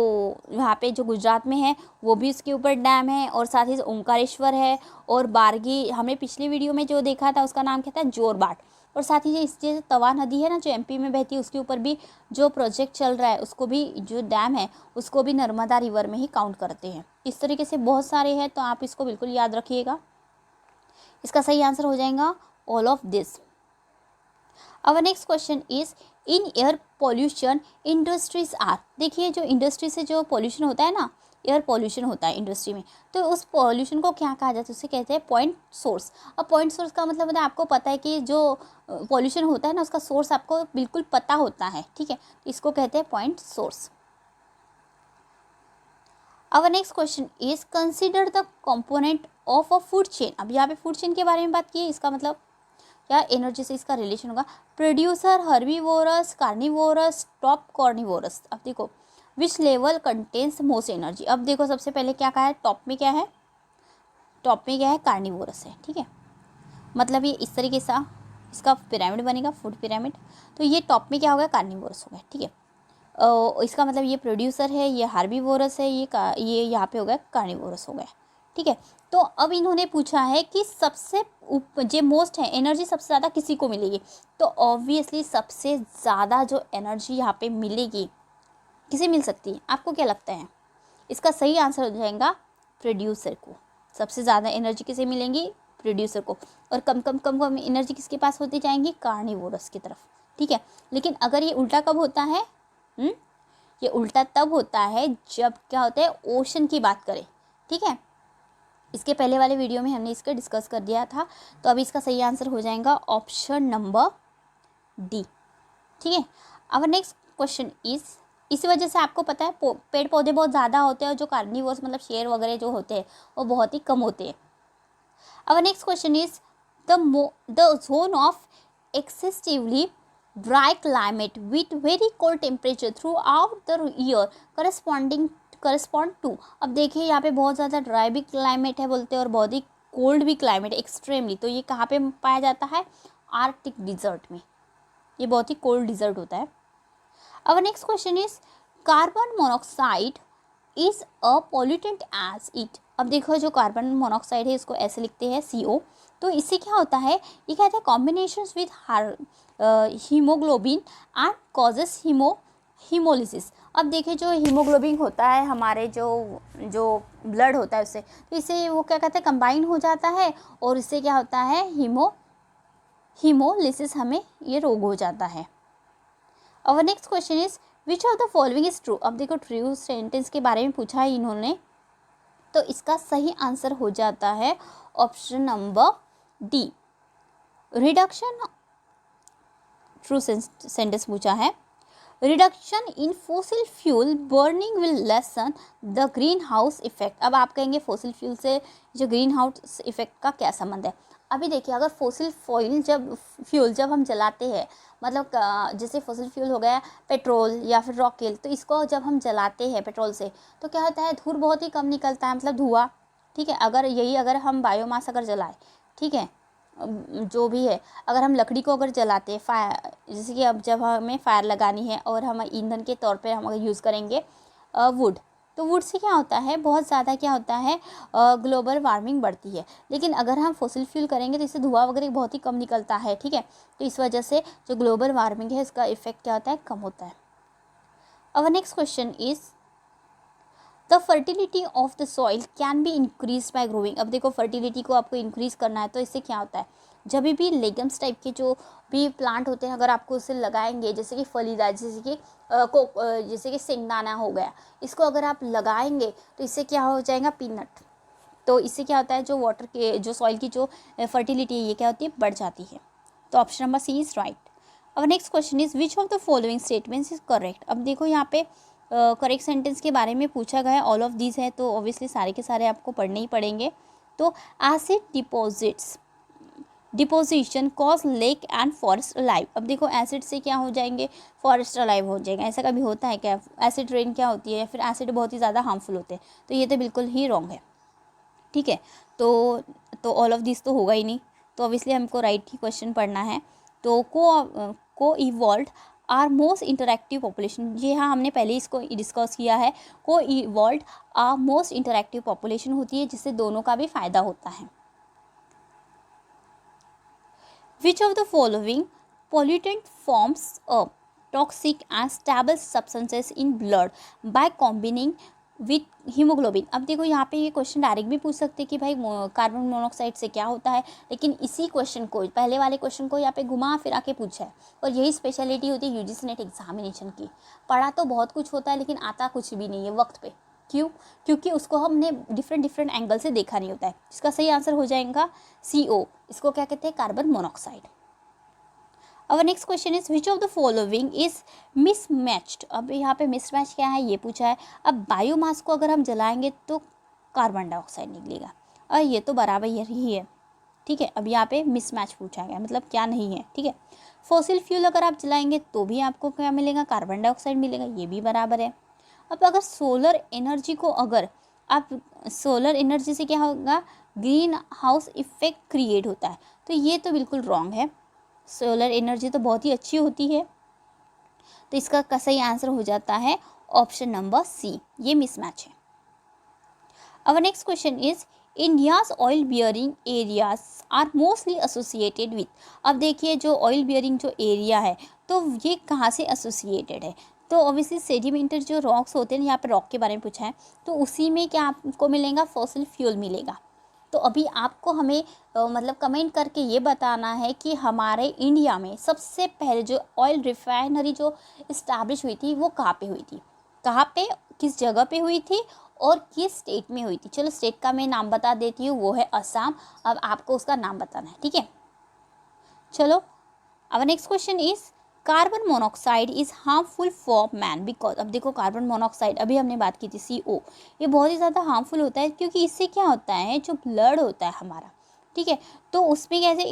यहाँ पे जो गुजरात में है वो भी इसके ऊपर डैम है, और साथ ही ओंकारेश्वर है, और बारगी हमने पिछली वीडियो में जो देखा था उसका नाम क्या था, जोरबाट। और साथ ही इस जैसे तवा नदी है ना जो एमपी में बहती है, उसके ऊपर भी जो प्रोजेक्ट चल रहा है, उसको भी जो डैम है उसको भी नर्मदा रिवर में ही काउंट करते हैं। इस तरीके से बहुत सारे हैं, तो आप इसको बिल्कुल याद रखिएगा। इसका सही आंसर हो जाएगा all of this. Our next question is in air pollution industries are. देखिए जो इंडस्ट्री से जो पॉल्यूशन होता है ना, एयर पॉल्यूशन होता है इंडस्ट्री में, तो उस पॉल्यूशन को क्या कहा जाता है, उसे कहते हैं पॉइंट सोर्स। अब पॉइंट सोर्स का मतलब है आपको पता है कि जो पॉल्यूशन होता है ना उसका सोर्स आपको बिल्कुल पता होता है, ठीक है, इसको कहते हैं point source. Our next question is consider the component of a food chain. अब यहाँ पे फूड चेन के बारे में बात की है, इसका मतलब क्या, एनर्जी से इसका रिलेशन होगा। Producer, herbivores, carnivores, top carnivores. अब देखो which level contains most energy. अब देखो सबसे पहले क्या कहा है, टॉप में क्या है, टॉप में क्या है, कार्निवोरस है, ठीक है। मतलब ये इस तरीके से इसका पिरामिड बनेगा, फूड पिरामिड। तो ये टॉप में क्या होगा, कार्निवोरस हो गया, ठीक है। इसका मतलब ये प्रोड्यूसर है, ये हार्बीवोरस है, ये यहाँ पे हो गया कार्निवोरस हो गया, ठीक है। तो अब इन्होंने पूछा है कि सबसे जो मोस्ट है एनर्जी सबसे ज़्यादा किसी को मिलेगी, तो ऑब्वियसली सबसे ज़्यादा जो एनर्जी यहाँ पे मिलेगी किसे मिल सकती है, आपको क्या लगता है। इसका सही आंसर हो जाएगा प्रोड्यूसर को। सबसे ज़्यादा एनर्जी किसे मिलेंगी, प्रोड्यूसर को, और कम कम कम कम एनर्जी किसके पास होती जाएंगी, कार्निवोरस की तरफ, ठीक है। लेकिन अगर ये उल्टा कब होता है, ये उल्टा तब होता है जब क्या होता है, ओशन की बात करें, ठीक है। इसके पहले वाले वीडियो में हमने इसका डिस्कस कर दिया था। तो अभी इसका सही आंसर हो जाएगा ऑप्शन नंबर डी, ठीक है। आवर नेक्स्ट क्वेश्चन इज, इसी वजह से आपको पता है पेड़ पौधे बहुत ज़्यादा होते हैं, और जो कार्निवोर्स मतलब शेर वगैरह जो होते हैं वो बहुत ही कम होते हैं। Our next question is the zone of excessively dry climate with very cold temperature throughout the year correspond to. अब देखिए यहाँ पे बहुत ज़्यादा ड्राई भी क्लाइमेट है बोलते हैं, और बहुत ही कोल्ड भी क्लाइमेट है एक्सट्रीमली। तो ये कहाँ पे पाया जाता है, आर्कटिक डिजर्ट में, ये बहुत ही कोल्ड डिजर्ट होता है। Our next question is carbon monoxide is a pollutant as it. अब देखो जो कार्बन मोनोक्साइड है इसको ऐसे लिखते हैं CO। तो इससे क्या होता है, ये कहते हैं combination with haemoglobin and causes haemolysis. अब देखिए जो हीमोग्लोबिन होता है हमारे जो ब्लड होता है उससे, तो इससे वो क्या कहते हैं कंबाइन हो जाता है, और इससे क्या होता है हीमोलिसिस, हमें ये रोग हो जाता है। Our next question is which of the following is true. अब देखो ट्रू सेंटेंस के बारे में पूछा है इन्होंने, तो इसका सही आंसर हो जाता है option number D, reduction. True sentence पूछा है, reduction in fossil fuel burning will lesson the green house effect. अब आप कहेंगे फोसिल फ्यूल से जो ग्रीन हाउस इफेक्ट का क्या संबंध है। अभी देखिए, अगर फोसिल फ्यूल जब हम जलाते हैं, मतलब जैसे फोसिल फ्यूल हो गया पेट्रोल या फिर रॉकेल, तो इसको जब हम जलाते हैं पेट्रोल से, तो क्या होता है, धूल बहुत ही कम निकलता है, मतलब धुआं। ठीक है, अगर हम बायोमास अगर जलाएं, ठीक है, जो भी है, अगर हम लकड़ी को अगर जलाते हैं, फायर, जैसे कि अब जब हमें फायर लगानी है और हम ईंधन के तौर पे हम अगर यूज़ करेंगे वुड, तो वुड से क्या होता है, बहुत ज़्यादा क्या होता है, ग्लोबल वार्मिंग बढ़ती है। लेकिन अगर हम फॉसिल फ्यूल करेंगे तो इससे धुआं वगैरह बहुत ही कम निकलता है। ठीक है, तो इस वजह से जो ग्लोबल वार्मिंग है इसका इफेक्ट क्या होता है, कम होता है। Our next question is the fertility of the soil can be increase by growing. अब देखो, फर्टिलिटी को आपको इंक्रीज करना है, तो इससे क्या होता है, जब भी लेगम्स टाइप के जो भी प्लांट होते हैं, अगर आपको उसे लगाएंगे, जैसे कि फलीदार, जैसे कि सिंगदाना हो गया, इसको अगर आप लगाएंगे तो इससे क्या हो जाएगा, पीनट। तो इससे क्या होता है, जो वाटर के जो सॉइल की जो फर्टिलिटी है, ये क्या होती है, बढ़ जाती है। तो option number C is right. अब next question is which of the following statements is correct. अब देखो, यहाँ पे करेक्ट सेंटेंस के बारे में पूछा गया है, ऑल ऑफ दिस है, तो ऑब्वियसली सारे के सारे आपको पढ़ने ही पड़ेंगे। तो acid deposition cause lake and forest alive. अब देखो, एसिड से क्या हो जाएंगे, फॉरेस्ट अलाइव हो जाएगा। ऐसा कभी होता है क्या, एसिड रेन क्या होती है, या फिर एसिड बहुत ही ज़्यादा हार्मफुल होते हैं, तो ये तो बिल्कुल ही रॉन्ग है। ठीक है, तो ऑल ऑफ दिस तो होगा ही नहीं, तो ऑब्वियसली हमको राइट ही क्वेश्चन पढ़ना है। तो coevolve are most interactive population, जी हाँ, हमने पहले इसको डिस्कस किया है। Coevolve are most interactive population होती है, जिससे दोनों का भी फायदा होता है। Which of the following pollutant forms a toxic and stable substances in blood by combining with haemoglobin. अब देखो, यहाँ पे ये क्वेश्चन डायरेक्ट भी पूछ सकते हैं कि भाई कार्बन मोनोऑक्साइड से क्या होता है, लेकिन इसी क्वेश्चन को, पहले वाले क्वेश्चन को यहाँ पे घुमा फिरा के पूछा है। और यही स्पेशलिटी होती है यूजीसी नेट एग्जामिनेशन की। पढ़ा तो बहुत कुछ होता है, लेकिन आता कुछ भी नहीं है वक्त पे। क्यों? क्योंकि उसको हमने डिफरेंट एंगल से देखा नहीं होता है। इसका सही आंसर हो जाएगा CO, इसको क्या कहते हैं, carbon monoxide. Our next question is which of the following is mismatched. अब यहाँ पे मिसमैच क्या है, ये पूछा है। अब बायोमास को अगर हम जलाएंगे तो कार्बन डाइऑक्साइड निकलेगा, और ये तो बराबर ही है। ठीक है, अब यहाँ पे मिसमैच पूछा गया, मतलब क्या नहीं है। ठीक है, फॉसिल फ्यूल अगर आप जलाएंगे तो भी आपको क्या मिलेगा, कार्बन डाइऑक्साइड मिलेगा, ये भी बराबर है। अब अगर सोलर एनर्जी को, अगर आप सोलर एनर्जी से क्या होगा, ग्रीन हाउस इफेक्ट क्रिएट होता है, तो ये तो बिल्कुल रॉन्ग है। सोलर एनर्जी तो बहुत ही अच्छी होती है, तो इसका सही आंसर हो जाता है ऑप्शन नंबर सी, ये मिसमैच है। Our next question is India's oil bearing areas are mostly associated with. अब देखिए, जो ऑयल बियरिंग जो एरिया है, तो ये कहाँ से एसोसिएटेड है, तो ऑब्वियसली सेडिमेंटेड जो रॉक्स होते हैं, यहाँ पे रॉक के बारे में पूछा है, तो उसी में क्या आपको मिलेगा, फॉसिल फ्यूल मिलेगा। तो अभी आपको हमें मतलब कमेंट करके ये बताना है कि हमारे इंडिया में सबसे पहले जो ऑयल रिफाइनरी जो इस्टेब्लिश हुई थी, वो कहाँ पे हुई थी, कहाँ पे, किस जगह पे हुई थी, और किस स्टेट में हुई थी। चलो, स्टेट का मैं नाम बता देती हूँ, वो है असम। अब आपको उसका नाम बताना है। ठीक है, चलो, अब next question is carbon monoxide is harmful for man because. अब देखो, कार्बन मोनोऑक्साइड अभी हमने बात की थी CO, ये बहुत ही ज़्यादा हार्मफुल होता है, क्योंकि इससे क्या होता है, जो ब्लड होता है हमारा, ठीक है, तो उसमें कैसे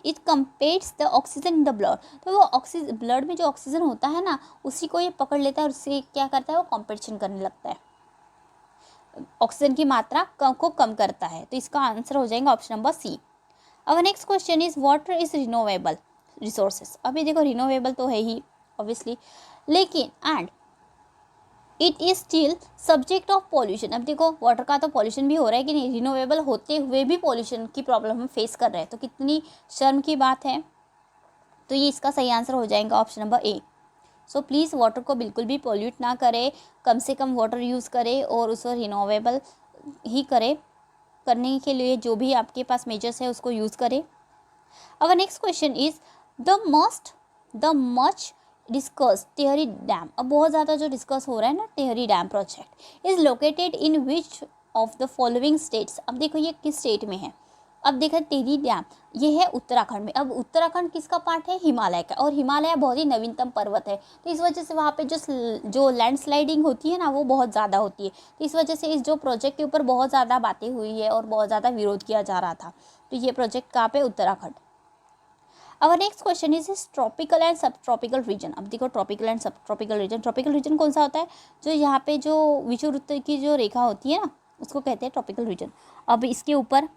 it competes the oxygen in the blood. तो वो ऑक्सीजन, ब्लड में जो ऑक्सीजन होता है ना, उसी को ये पकड़ लेता है, और उससे क्या करता है, वो कॉम्पिटिशन करने लगता है, ऑक्सीजन की मात्रा को कम करता है। तो इसका आंसर हो जाएगा ऑप्शन नंबर सी। अब next question is water is renewable resources. अभी देखो, रिनोवेबल तो है ही ऑब्वियसली, लेकिन and it is still subject of pollution. अब देखो, वाटर का तो पॉल्यूशन भी हो रहा है कि नहीं, रिनोवेबल होते हुए भी पॉल्यूशन की प्रॉब्लम हम फेस कर रहे हैं, तो कितनी शर्म की बात है। तो ये इसका सही आंसर हो जाएगा option number A. So please water को बिल्कुल भी पॉल्यूट ना करें, कम से कम वाटर यूज़ करें, और उसको रिनोवेबल ही करें। करने के लिए जो भी आपके पास मेजर्स है उसको यूज़ करें। Our next question is the must the much discuss Tehri dam, अब बहुत ज़्यादा जो डिस्कस हो रहा है ना Tehri dam project, is located in which of the following states. अब देखो ये किस स्टेट में है। अब देखा टिहरी डैम ये है उत्तराखंड में। अब उत्तराखंड किसका पार्ट है, हिमालय का, और हिमालय बहुत ही नवीनतम पर्वत है, तो इस वजह से वहाँ पे जो लैंडस्लाइडिंग होती है ना वो बहुत ज़्यादा होती है। तो इस वजह से इस जो प्रोजेक्ट के ऊपर बहुत ज़्यादा बातें हुई है और बहुत ज़्यादा विरोध किया जा रहा था। तो ये प्रोजेक्ट कहाँ पे, उत्तराखंड। अब next question is tropical and सब ट्रॉपिकल रीजन। अब देखो ट्रॉपिकल एंड सब ट्रॉपिकल रीजन, ट्रॉपिकल रीजन कौन सा होता है, जो यहाँ पे जो विषुववृत्त की जो रेखा होती है ना उसको कहते हैं ट्रॉपिकल रीजन। अब इसके ऊपर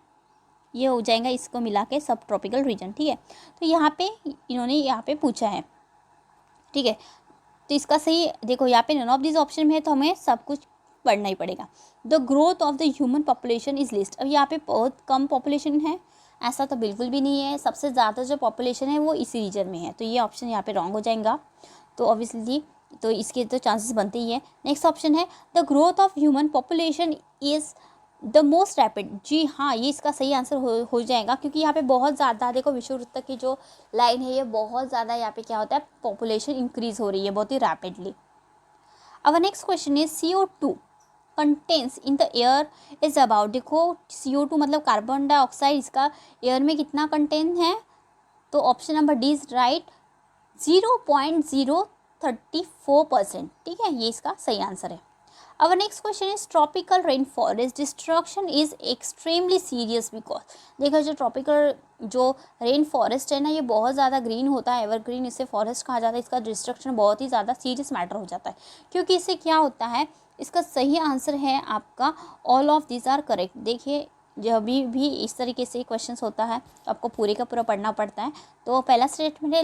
ये हो जाएगा इसको मिला के सब ट्रॉपिकल रीजन, ठीक है। तो यहाँ पे इन्होंने यहाँ पे पूछा है, ठीक है। तो इसका सही देखो यहाँ पे नन ऑफ दिस ऑप्शन में है, तो हमें सब कुछ पढ़ना ही पड़ेगा। The growth of the human population is list. अब यहाँ पे बहुत कम पॉपुलेशन है, ऐसा तो बिल्कुल भी नहीं है। सबसे ज़्यादा जो पॉपुलेशन है वो इसी रीजन में है, तो ये ऑप्शन यहाँ पे रॉन्ग हो जाएगा। तो ऑब्वियसली तो इसके तो चांसेस बनते ही है। नेक्स्ट ऑप्शन है the growth of human population is the most rapid. जी हाँ, ये इसका सही आंसर हो जाएगा, क्योंकि यहाँ पे बहुत ज़्यादा देखो विषुववृत्त की जो लाइन है ये बहुत ज़्यादा यहाँ पे क्या होता है, पॉपुलेशन इंक्रीज हो रही है बहुत ही रैपिडली। अब next question is CO2 contains in the air is about. देखो CO2 मतलब कार्बन डाइऑक्साइड, इसका एयर में कितना कंटेंट है, तो option number D is right, 0.034%, ठीक है, ये इसका सही आंसर है। Our next question is tropical rainforest destruction is extremely serious because देखो जो ट्रॉपिकल जो रेन फॉरेस्ट है ना ये बहुत ज़्यादा ग्रीन होता है, एवरग्रीन इसे फॉरेस्ट कहा जाता है। इसका डिस्ट्रक्शन बहुत ही ज़्यादा सीरियस मैटर हो जाता है, क्योंकि इससे क्या होता है, इसका सही आंसर है आपका all of this are correct. देखिए जब भी इस तरीके से क्वेश्चंस होता है आपको पूरे का पूरा पढ़ना पड़ता है। तो पहला स्टेटमेंट है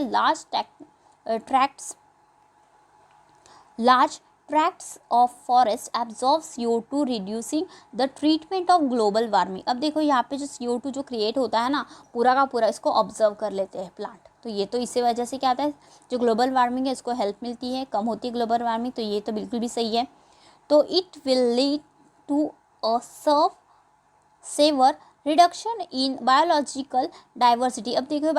large tracts of forest absorb CO2 reducing the treatment of global warming। अब देखो यहाँ पे जो CO2 जो क्रिएट होता है ना पूरा का पूरा इसको ऑब्जर्व कर लेते हैं प्लांट, तो ये तो इसी वजह से क्या आता है, जो ग्लोबल वार्मिंग है इसको हेल्प मिलती है, कम होती है ग्लोबल वार्मिंग, तो ये तो बिल्कुल भी सही है। तो it will lead to a severe reduction in biological diversity. अब देखो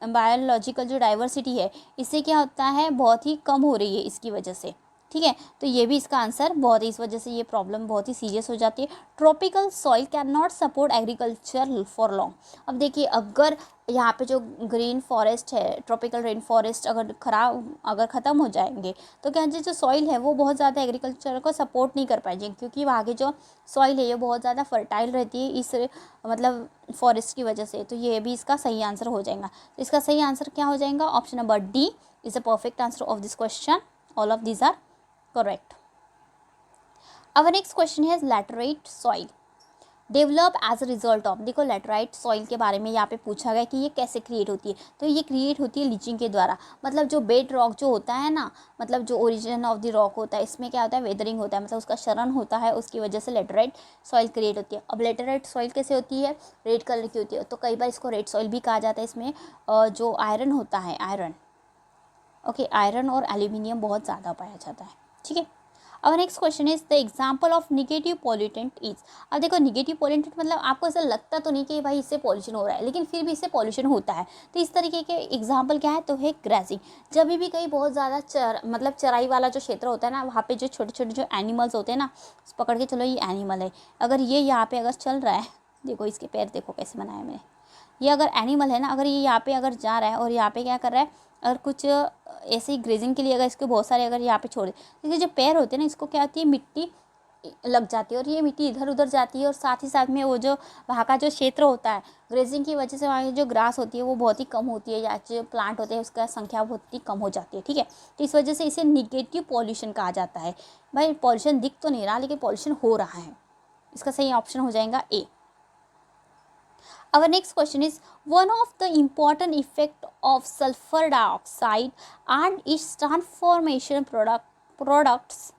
बायोलॉजिकल जो डाइवर्सिटी है इससे क्या होता है, बहुत ही कम हो रही है इसकी वजह से, ठीक है। तो ये भी इसका आंसर बहुत ही, इस वजह से ये प्रॉब्लम बहुत ही सीरियस हो जाती है। Tropical soil can not support agriculture for long. अब देखिए अगर यहाँ पे जो ग्रीन फॉरेस्ट है, ट्रॉपिकल रेन फॉरेस्ट अगर ख़त्म हो जाएंगे तो क्या जो सॉइल है वो बहुत ज़्यादा एग्रीकल्चर को सपोर्ट नहीं कर पाएंगे, क्योंकि वहाँ की जो सॉइल है ये बहुत ज़्यादा फर्टाइल रहती है इस मतलब फॉरेस्ट की वजह से। तो ये भी इसका सही आंसर हो जाएगा। तो इसका सही आंसर क्या हो जाएगा, option number D is the perfect answer of this question, all of these are correct. Our next question is laterite soil develop as a result of। देखो लेटराइट सॉइल के बारे में यहाँ पे पूछा गया कि ये कैसे क्रिएट होती है, तो ये क्रिएट होती है लीचिंग के द्वारा। मतलब जो बेड रॉक जो होता है ना, मतलब जो ओरिजिन ऑफ द रॉक होता है इसमें क्या होता है, वेदरिंग होता है, मतलब उसका शरण होता है, उसकी वजह से लेटराइट सॉइल क्रिएट होती है। अब लेटराइट सॉइल कैसे होती है, रेड कलर की होती है, तो कई बार इसको रेड सॉइल भी कहा जाता है। इसमें जो आयरन होता है, आयरन और एल्यूमिनियम बहुत ज़्यादा पाया जाता है, ठीक है। अब next question is the example of negative pollutant is. अब देखो निगेटिव पॉल्यूटेंट मतलब आपको ऐसा लगता तो नहीं कि भाई इससे पॉल्यूशन हो रहा है, लेकिन फिर भी इससे पॉल्यूशन होता है। तो इस तरीके के एग्जाम्पल क्या है, तो है ग्रेजिंग। जब भी कहीं बहुत ज़्यादा चराई वाला जो क्षेत्र होता है ना, वहाँ पे जो छोटे छोटे जो एनिमल्स होते हैं ना, पकड़ के चलो ये एनिमल है, अगर ये यहाँ पे अगर चल रहा है, देखो इसके पैर देखो कैसे बनाया मैंने, ये अगर एनिमल है ना, अगर ये यहाँ पे अगर जा रहा है और यहाँ पे क्या कर रहा है, अगर कुछ ऐसे ही ग्रेजिंग के लिए अगर इसके बहुत सारे अगर यहाँ पे छोड़ दे, इसके जो पैर होते हैं ना इसको क्या होती है, मिट्टी लग जाती है और ये मिट्टी इधर उधर जाती है, और साथ ही साथ में वो जो वहाँ का जो क्षेत्र होता है ग्रेजिंग की वजह से वहाँ की जो ग्रास होती है वो बहुत ही कम होती है, या जो प्लांट होते हैं उसका संख्या बहुत ही कम हो जाती है, ठीक है। तो इस वजह से इसे निगेटिव पॉल्यूशन कहा जाता है। भाई पॉल्यूशन दिख तो नहीं रहा लेकिन पॉल्यूशन हो रहा है, इसका सही ऑप्शन हो जाएगा ए। Our next question is one of the important effect of sulfur dioxide and its transformation products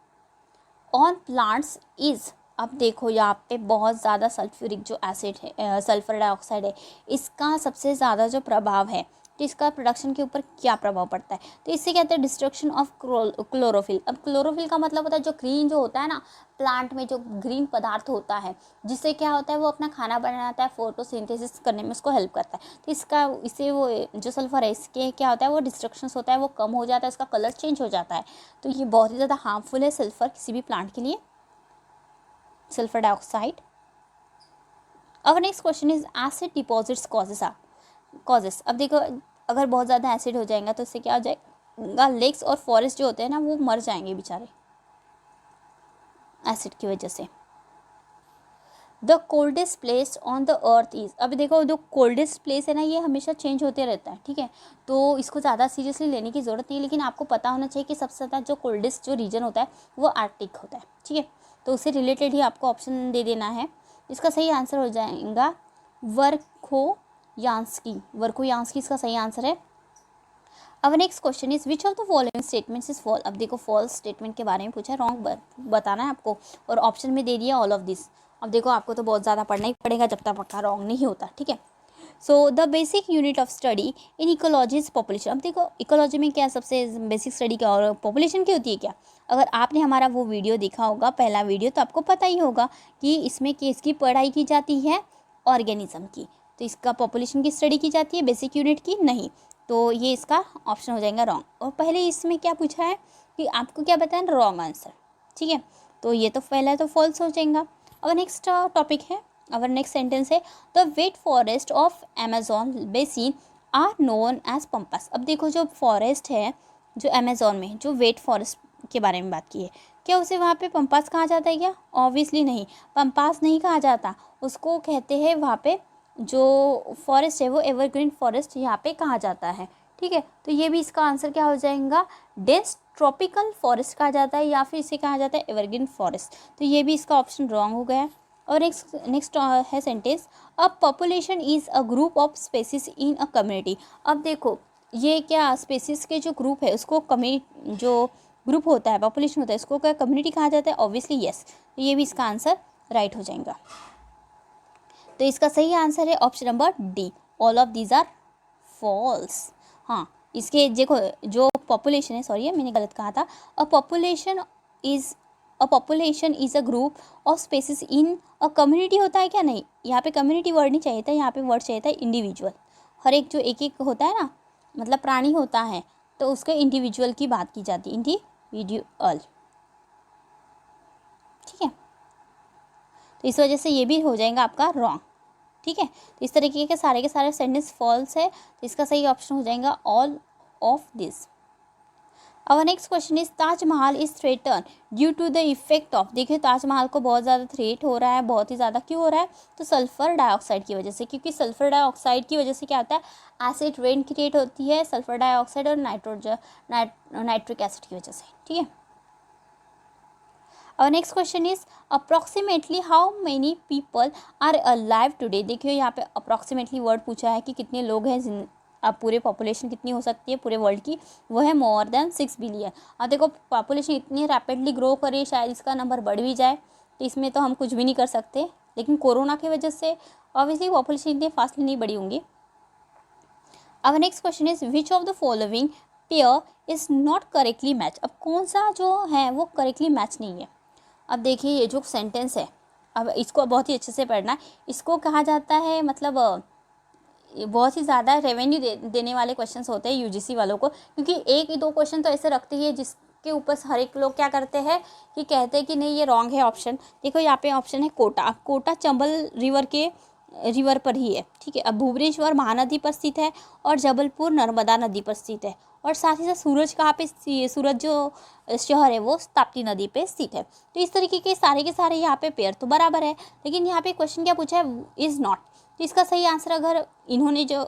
on plants is। अब देखो यहाँ पे बहुत ज़्यादा सल्फ्यूरिक जो एसिड है, सल्फर डाइऑक्साइड है, इसका सबसे ज़्यादा जो प्रभाव है तो इसका प्रोडक्शन के ऊपर क्या प्रभाव पड़ता है? तो इससे क्या होता है, डिस्ट्रक्शन ऑफ क्लोरोफिल। अब क्लोरोफिल का मतलब होता है जो ग्रीन जो होता है ना, प्लांट में जो ग्रीन पदार्थ होता है, जिससे क्या होता है वो अपना खाना बनाता है, फोटोसिंथेसिस करने में उसको हेल्प करता है। तो इससे वो जो सल्फर है इसके क्या होता है, वो डिस्ट्रक्शंस होता है, वो कम हो जाता है, उसका कलर चेंज हो जाता है। तो ये बहुत ही ज़्यादा हार्मफुल है सल्फर किसी भी प्लांट के लिए, सल्फर डाइऑक्साइड। अब next question is acid deposits causes. अब देखो, अगर बहुत ज़्यादा एसिड हो जाएगा तो इससे क्या हो जाएगा, लेक्स और फॉरेस्ट जो होते हैं ना वो मर जाएंगे बेचारे एसिड की वजह से। The coldest place on the earth is, अभी देखो जो कोल्डेस्ट प्लेस है ना ये हमेशा चेंज होते रहता है, ठीक है, तो इसको ज़्यादा सीरियसली लेने की ज़रूरत नहीं है, लेकिन आपको पता होना चाहिए कि सबसे ज़्यादा जो कोल्डेस्ट जो रीजन होता है वो आर्कटिक होता है, ठीक है। तो उससे रिलेटेड ही आपको ऑप्शन दे देना है। इसका सही आंसर हो जाएगा वर्खोयांस्की इसका सही आंसर है। अब next question is which of the following statements is false. अब देखो फॉल्स स्टेटमेंट के बारे में पूछा है, रॉन्ग बताना है आपको, और ऑप्शन में दे दिया ऑल ऑफ दिस। अब देखो आपको तो बहुत ज़्यादा पढ़ना ही पड़ेगा जब तक पक्का रॉन्ग नहीं होता, ठीक है। So the basic unit of study in ecology is population. अब देखो इकोलॉजी में क्या सबसे बेसिक स्टडी क्या और पॉपुलेशन की होती है क्या? अगर आपने हमारा वो वीडियो देखा होगा पहला वीडियो, तो आपको पता ही होगा कि इसमें किसकी पढ़ाई की जाती है, ऑर्गेनिज्म की। तो इसका पॉपुलेशन की स्टडी की जाती है, बेसिक यूनिट की नहीं। तो ये इसका ऑप्शन हो जाएगा रॉन्ग। और पहले इसमें क्या पूछा है कि आपको क्या बताना, रॉन्ग आंसर, ठीक है। तो ये तो पहला तो फॉल्स हो जाएगा। अब नेक्स्ट टॉपिक है, अवर नेक्स्ट सेंटेंस है the wet forest of Amazon basin are known as pampas. अब देखो जो फॉरेस्ट है जो अमेजोन में, जो वेट फॉरेस्ट के बारे में बात की है, क्या उसे वहाँ पे पंपास कहा जाता है क्या? ऑब्वियसली नहीं, पंपास नहीं कहा जाता, उसको कहते हैं वहाँ पे जो फॉरेस्ट है वो एवरग्रीन फॉरेस्ट यहाँ पे कहा जाता है, ठीक है। तो ये भी इसका आंसर क्या हो जाएगा, डेंस ट्रॉपिकल फॉरेस्ट कहा जाता है या फिर इसे कहा जाता है एवरग्रीन फॉरेस्ट। तो ये भी इसका ऑप्शन रॉन्ग हो गया। और नेक्स्ट है sentence a population is a group of species in a community. अब देखो ये क्या स्पेसीज के जो ग्रुप है उसको कम्युनिटी, जो ग्रुप होता है पॉपुलेशन होता है इसको क्या कम्युनिटी कहा जाता है? Obviously yes. तो ये भी इसका आंसर राइट हो जाएगा। तो इसका सही आंसर है option number D, all of these are false. हाँ, इसके देखो जो पॉपुलेशन है, सॉरी मैंने गलत कहा था, a population is a group of species in a community होता है क्या? नहीं, यहाँ पे कम्युनिटी वर्ड नहीं चाहिए था, यहाँ पे वर्ड चाहिए था इंडिविजुअल। हर एक जो एक एक होता है ना, मतलब प्राणी होता है, तो उसके इंडिविजुअल की बात की जाती है, इंडिविजुअल, ठीक है। तो इस वजह से ये भी हो जाएगा आपका रॉन्ग, ठीक है। तो इस तरीके के सारे सेंटेंस फॉल्स है, तो इसका सही ऑप्शन हो जाएगा all of this. Our next question is Taj Mahal is threaten due to the effect of. देखिए ताजमहल को बहुत ज़्यादा थ्रेट हो रहा है, बहुत ही ज़्यादा क्यों हो रहा है? तो सल्फर डाइऑक्साइड की वजह से, क्योंकि सल्फर डाइऑक्साइड की वजह से क्या होता है, एसिड रेन क्रिएट होती है, सल्फर डाइऑक्साइड और नाइट्रिक एसिड की वजह से, ठीक है। और next question is approximately how many people are alive today. देखिए यहाँ पे अप्रॉक्सीमेटली वर्ड पूछा है कि कितने लोग हैं, अब पूरे पॉपुलेशन कितनी हो सकती है पूरे वर्ल्ड की, वो है मोर देन 6 बिलियन। अब देखो पॉपुलेशन इतनी रैपिडली ग्रो करे, शायद इसका नंबर बढ़ भी जाए, तो इसमें तो हम कुछ भी नहीं कर सकते, लेकिन कोरोना की वजह से ऑब्वियसली पॉपुलेशन इतनी फास्टली नहीं बढ़ी होंगी। अब next question is which of the following pair is not correctly match. अब कौन सा जो है वो करेक्टली मैच नहीं है? अब देखिए ये जो सेंटेंस है, अब इसको बहुत ही अच्छे से पढ़ना है, इसको कहा जाता है मतलब बहुत ही ज़्यादा रेवेन्यू देने वाले क्वेश्चंस होते हैं यूजीसी वालों को, क्योंकि एक ही दो क्वेश्चन तो ऐसे रखते हैं जिसके ऊपर हर एक लोग क्या करते हैं कि कहते हैं कि नहीं ये रॉन्ग है ऑप्शन। देखो यहाँ पे ऑप्शन है कोटा चंबल रिवर पर ही है, ठीक है। अब भुवनेश्वर महानदी पर स्थित है और जबलपुर नर्मदा नदी पर स्थित है, और साथ ही साथ सूरज कहाँ पे, सूरज जो शहर है वो ताप्ती नदी पे स्थित है। तो इस तरीके के सारे यहाँ पे पेयर तो बराबर है, लेकिन यहाँ पे क्वेश्चन क्या पूछा है, इज़ नॉट। तो इसका सही आंसर अगर इन्होंने जो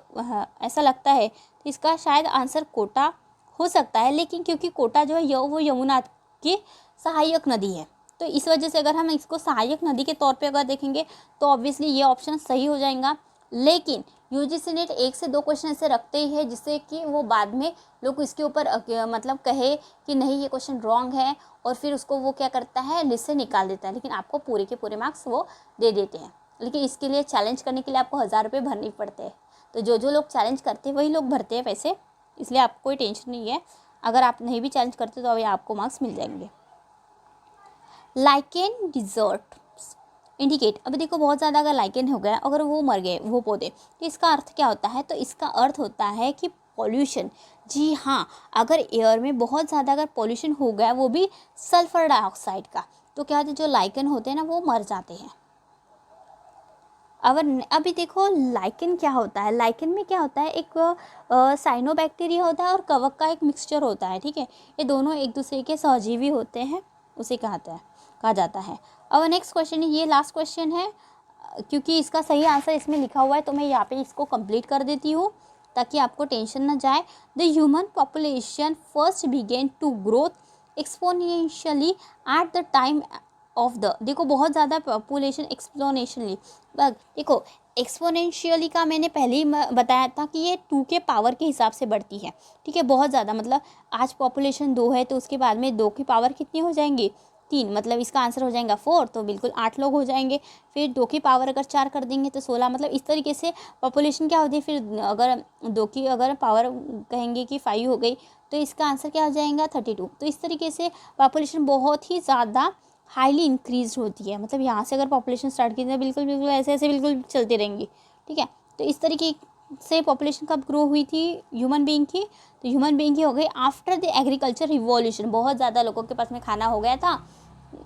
ऐसा लगता है तो इसका शायद आंसर कोटा हो सकता है, लेकिन क्योंकि कोटा जो है वो यमुना की सहायक नदी है, तो इस वजह से अगर हम इसको सहायक नदी के तौर पे अगर देखेंगे तो ऑब्वियसली ये ऑप्शन सही हो जाएगा। लेकिन यूजीसी नेट 1 से 2 क्वेश्चन ऐसे रखते ही है जिससे कि वो बाद में लोग इसके ऊपर मतलब कहे कि नहीं ये क्वेश्चन रॉन्ग है, और फिर उसको वो क्या करता है लिस्ट से निकाल देता है, लेकिन आपको पूरे के पूरे मार्क्स वो दे देते हैं। लेकिन इसके लिए चैलेंज करने के लिए आपको 1000 रुपये भरने पड़ते हैं। तो जो जो लोग चैलेंज करते हैं वही लोग भरते हैं पैसे, इसलिए आपको कोई टेंशन नहीं है। अगर आप नहीं भी चैलेंज करते तो अभी आपको मार्क्स मिल जाएंगे। लाइकेन डिजर्ट इंडिकेट, अभी देखो बहुत ज़्यादा अगर लाइकेन हो गया, अगर वो मर गए वो पौधे, तो इसका अर्थ क्या होता है? तो इसका अर्थ होता है कि पॉल्यूशन। जी हाँ, अगर एयर में बहुत ज़्यादा अगर पॉल्यूशन हो गया, वो भी सल्फर डाइऑक्साइड का, तो क्या होता है, जो लाइकेन होते हैं ना वो मर जाते हैं। अभी देखो लाइकेन क्या होता है, लाइकेन में क्या होता है, एक साइनोबैक्टीरिया होता है और कवक का एक मिक्सचर होता है, ठीक है। ये दोनों एक दूसरे के सहजीवी होते हैं, उसे कहा जाता है। अब नेक्स्ट क्वेश्चन, ये लास्ट क्वेश्चन है, क्योंकि इसका सही आंसर इसमें लिखा हुआ है तो मैं यहाँ पे इसको कंप्लीट कर देती हूँ ताकि आपको टेंशन ना जाए। The human population first began to growth exponentially at the time of the, देखो बहुत ज़्यादा पॉपुलेशन एक्सपोनेंशियली, देखो एक्सपोनेंशियली का मैंने पहले ही बताया था कि ये 2 के पावर के हिसाब से बढ़ती है, ठीक है। बहुत ज़्यादा मतलब आज पॉपुलेशन 2 है तो उसके बाद में 2 की पावर कितनी हो जाएंगी? 3, मतलब इसका आंसर हो जाएगा 4, तो बिल्कुल 8 लोग हो जाएंगे। फिर 2 की पावर अगर 4 कर देंगे तो 16, मतलब इस तरीके से पॉपुलेशन क्या होती है। फिर अगर 2 की अगर पावर कहेंगे कि 5 हो गई तो इसका आंसर क्या हो जाएगा? 32। तो इस तरीके से पॉपुलेशन बहुत ही ज़्यादा हाईली इंक्रीज होती है, मतलब यहाँ से अगर पॉपुलेशन स्टार्ट की तो बिल्कुल बिल्कुल ऐसे ऐसे बिल्कुल चलती रहेंगी, ठीक है। तो इस तरीके से पॉपुलेशन कब ग्रो हुई थी ह्यूमन बीइंग की? तो ह्यूमन बीइंग की हो गई आफ्टर द एग्रीकल्चर रिवॉल्यूशन। बहुत ज़्यादा लोगों के पास में खाना हो गया था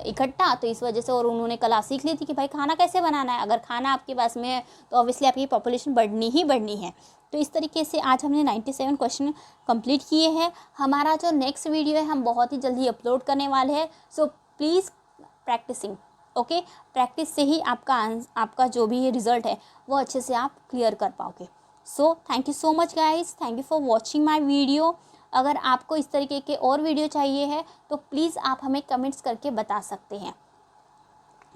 इकट्ठा, तो इस वजह से, और उन्होंने कला सीख ली थी कि भाई खाना कैसे बनाना है। अगर खाना आपके पास में है तो ऑब्वियसली आपकी पॉपुलेशन बढ़नी ही बढ़नी है। तो इस तरीके से आज हमने 97 क्वेश्चन कंप्लीट किए हैं। हमारा जो नेक्स्ट वीडियो है हम बहुत ही जल्दी अपलोड करने वाले हैं, so please practicing, okay. Practice से ही आपका जो भी रिजल्ट है वो अच्छे से आप क्लियर कर पाओगे। So thank you so much guys, thank you for watching my video. अगर आपको इस तरीके के और वीडियो चाहिए है तो प्लीज़ आप हमें कमेंट्स करके बता सकते हैं।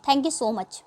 Thank you so much.